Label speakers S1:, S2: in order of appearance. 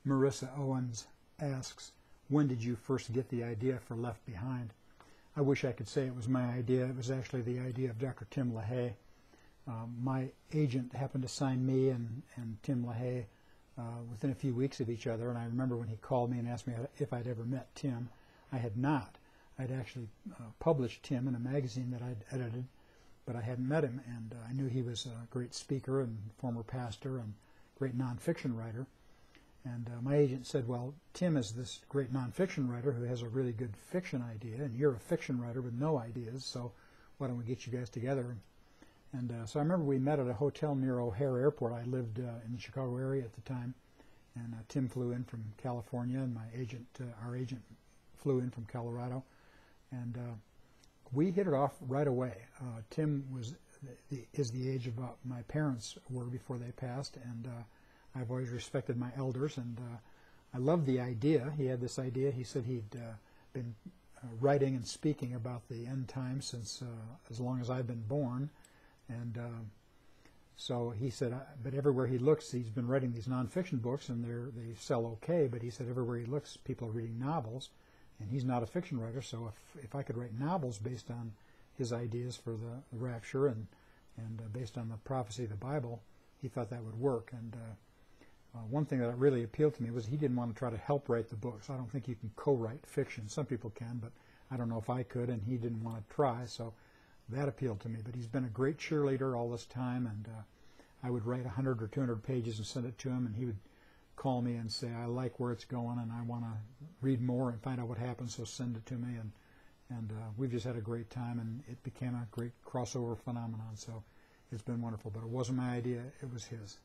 S1: Marissa Owens asks, when did you first get the idea for Left Behind? I wish I could say it was my idea. It was actually the idea of Dr. Tim LaHaye. My agent happened to sign me and Tim LaHaye within a few weeks of each other, and I remember when he called me and asked me if I'd ever met Tim. I had not. I'd actually published Tim in a magazine that I'd edited, but I hadn't met him, and I knew he was a great speaker and former pastor and great nonfiction writer. And my agent said, well, Tim is this great nonfiction writer who has a really good fiction idea, and you're a fiction writer with no ideas, so why don't we get you guys together? And so I remember we met at a hotel near O'Hare Airport. I lived in the Chicago area at the time, and Tim flew in from California, and our agent flew in from Colorado, and we hit it off right away. Tim is the age about my parents were before they passed, and I've always respected my elders, and I loved the idea. He had this idea. He said he'd been writing and speaking about the end times since as long as I've been born, and so he said, but everywhere he looks, he's been writing these nonfiction books, and they sell okay, but he said everywhere he looks, people are reading novels, and he's not a fiction writer, so if I could write novels based on his ideas for the rapture and based on the prophecy of the Bible, he thought that would work. And one thing that really appealed to me was he didn't want to try to help write the books. I don't think you can co-write fiction. Some people can, but I don't know if I could, and he didn't want to try, so that appealed to me. But he's been a great cheerleader all this time, and I would write 100 or 200 pages and send it to him, and he would call me and say, I like where it's going, and I want to read more and find out what happens, so send it to me. And we've just had a great time, and it became a great crossover phenomenon, so it's been wonderful. But it wasn't my idea, it was his.